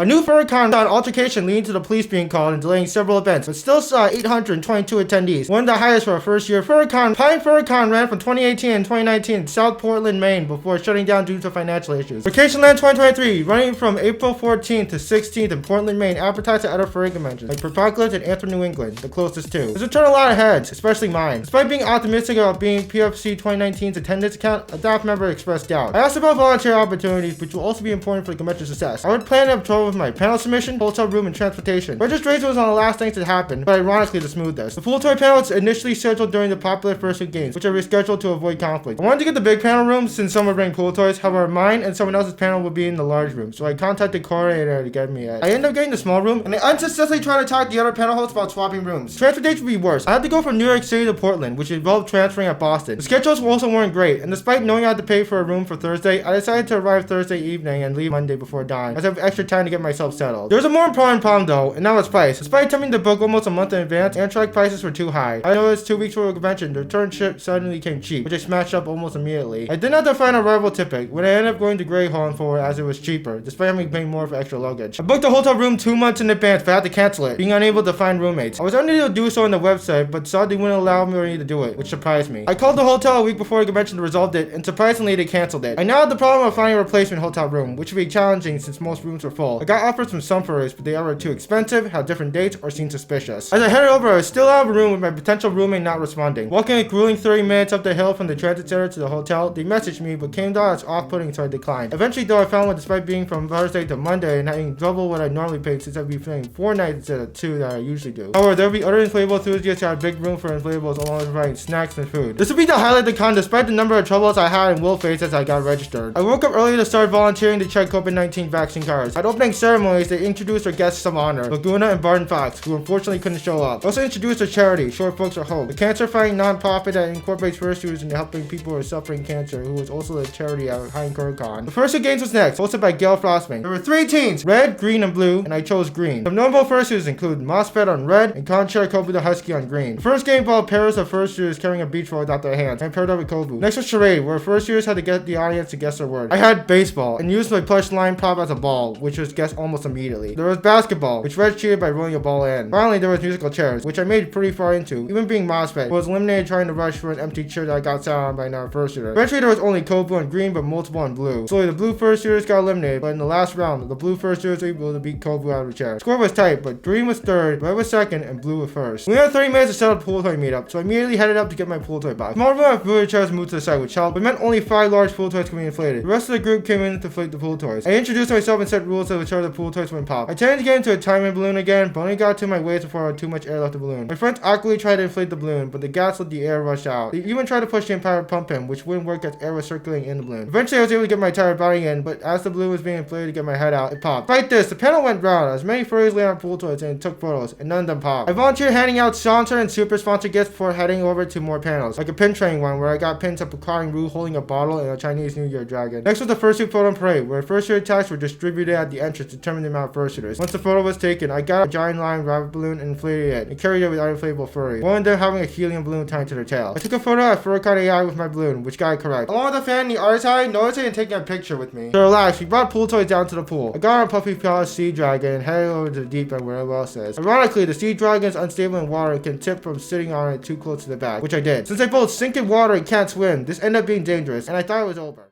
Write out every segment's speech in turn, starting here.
A new Furcon saw an altercation leading to the police being called and delaying several events, but still saw 822 attendees, one of the highest for a first-year Furcon. Pine Furcon ran from 2018 and 2019 in South Portland, Maine, before shutting down due to financial issues. Furcationland 2023, running from April 14th to 16th in Portland, Maine, advertised at other furry conventions like Apocalypse and Anthem New England, the closest two. This would turn a lot of heads, especially mine. Despite being optimistic about being PFC 2019's attendance account, a staff member expressed doubt. I asked about volunteer opportunities, which will also be important for the convention success. I would plan to have trouble with my panel submission, hotel room, and transportation. Registration was one of the last things that happened, but ironically to smooth this. The full toy panel was initially scheduled during the popular Fursuit Games, which are rescheduled to avoid conflict. I wanted to get the big panel room since some would bring pool toys, however mine and someone else's panel would be in the large room, so I contacted coordinator to get me in. I ended up getting the small room, and I unsuccessfully tried to talk the other panel hosts about swapping rooms. Transportation would be worse. I had to go from New York City to Portland, which involved transferring at Boston. The schedules also weren't great, and despite knowing I had to pay for a room for Thursday, I decided to arrive Thursday evening and leave Monday before dawn, as I have extra time to get myself settled. There was a more important problem though, and that was price. Despite attempting to book almost a month in advance, Amtrak prices were too high. I noticed 2 weeks before the convention, the return trip suddenly came cheap, which I smashed up almost immediately. I did not have to find a rival ticket, when I ended up going to Greyhound for it as it was cheaper, despite having to pay more for extra luggage. I booked a hotel room 2 months in advance, but I had to cancel it, being unable to find roommates. I was unable to do so on the website, but saw they wouldn't allow me to do it, which surprised me. I called the hotel a week before the convention to resolve it, and surprisingly they canceled it. I now had the problem of finding a replacement hotel room, which would be challenging since most rooms were full. I got offers from some furries, but they were too expensive, had different dates, or seemed suspicious. As I headed over, I was still out of a room with my potential roommate not responding. Walking a grueling 30 minutes up the hill from the transit center to the hotel, they messaged me, but came down as off-putting, so I declined. Eventually though, I found one despite being from Thursday to Monday and having double what I normally paid since I'd be paying 4 nights instead of 2 that I usually do. However, there will be other inflatable enthusiasts who have a big room for inflatables along with providing snacks and food. This will be the highlight of the con despite the number of troubles I had and will face as I got registered. I woke up early to start volunteering to check COVID-19 vaccine cards. At opening ceremonies, they introduced their guests of honor, Laguna and Barton Fox, who unfortunately couldn't show up. They also introduced a charity, Short Folks Are Hope, a cancer-fighting non-profit that incorporates fursuits into helping people who are suffering cancer, who was also the charity at High Con. The Fursuit Games was next, hosted by Gail Frostman. There were 3 teams, red, green, and blue, and I chose green. Some notable fursuits include Mossfed on red and Conchair Kobu the Husky on green. The first game involved pairs of fursuiters carrying a beach ball without their hands, and paired up with Kobu. Next was charade, where fursuiters had to get the audience to guess their word. I had baseball, and used my plush line prop as a ball, which was guessed almost immediately. There was basketball, which Red cheated by rolling a ball in. Finally, there was musical chairs, which I made pretty far into, even being Mossfed, who was eliminated trying to rush for an empty chair that I got sat on by another fursuiter. Eventually, there was only Kobu on green, but multiple on blue. Slowly, the blue fursuiters got eliminated, but in the last round, the blue fursuiters were able to beat Kobu out of the chair. The score was tight, but green was third, red was second, and blue was first. We had 30 minutes to set up a pool toy meetup, so I immediately headed up to get my pool toy box. Small room of food chairs moved to the side, which helped, but meant only 5 large pool toys could be inflated. The rest of the group came in to inflate the pool toys. I introduced myself and set rules to ensure the pool toys wouldn't pop. I tended to get into a timing balloon again, but only got to my waist before I had too much air left the balloon. My friends awkwardly tried to inflate the balloon, but the gas let the air rush out. They even tried to push the entire pump in, which wouldn't work as air was circulating in the balloon. Eventually, I was able to get my tire body in, but as the balloon was being inflated to get my head out, it popped. Despite this, the panel went round as many furries laid on pool toys and took photos, and none of them popped. I volunteered handing out sponsor and super sponsor gifts before heading over to more panels, like a pin train one where I got pins of Picard Rue holding a bottle and a Chinese New Year dragon. Next was the fursuit photo parade, where fursuit tags were distributed at the entrance to determine the amount of fursuiters. Once the photo was taken, I got a giant lion rabbit balloon and inflated it, and carried it with uninflatable furry. One of them having a helium balloon tied to their tail. I took a photo at Furcon AI with my balloon, which got it correct. Along with the fan and the artist eye, noticing and taking a picture with me. To relax, we brought pool toys down to the pool. I got on a puffy paws sea dragon and headed over to the deep end where everyone else is. Ironically, the sea dragon is unstable in water and can tip from sitting on it too close to the back, which I did. Since I both sink in water and can't swim, this ended up being dangerous, and I thought it was over.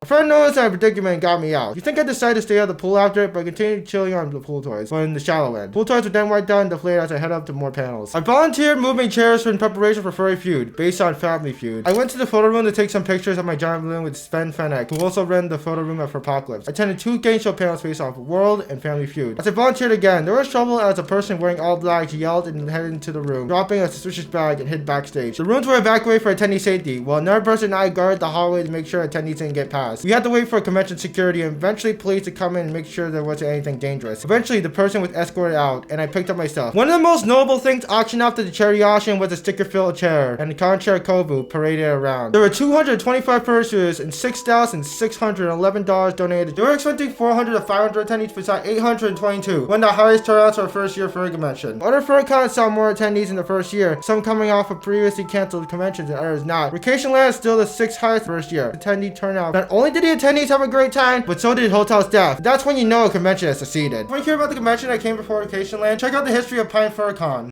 A friend noticed my predicament and got me out. You think I decided to stay out of the pool after it, but I continued chilling on the pool toys, but in the shallow end. Pool toys were then wiped down and deflated as I head up to more panels. I volunteered moving chairs in preparation for Furry Feud, based on Family Feud. I went to the photo room to take some pictures of my giant balloon with Sven Fennec, who also ran the photo room at Apocalypse. I attended 2 game show panels based off World and Family Feud. As I volunteered again, there was trouble as a person wearing all black yelled and headed into the room, dropping a suspicious bag and hid backstage. The rooms were evacuated for attendee safety, while another person and I guarded the hallway to make sure attendees didn't get past. We had to wait for convention security and eventually police to come in and make sure there wasn't anything dangerous. Eventually, the person was escorted out and I picked up my stuff. One of the most notable things auctioned after the charity auction was a sticker-filled chair and the Conchair Kobu paraded around. There were 225 pursuers and $6,611 donated. They were expecting 400 to 500 attendees beside 822, one of the highest turnouts for a first-year Furry convention. Other Furcons saw more attendees in the first year, some coming off of previously canceled conventions and others not. Furcationland is still the 6th highest first year attendee turnout, not only only did the attendees have a great time, but so did hotel staff. That's when you know a convention has succeeded. Want to hear about the convention that came before Furcationland? Check out the history of Pine Furcon.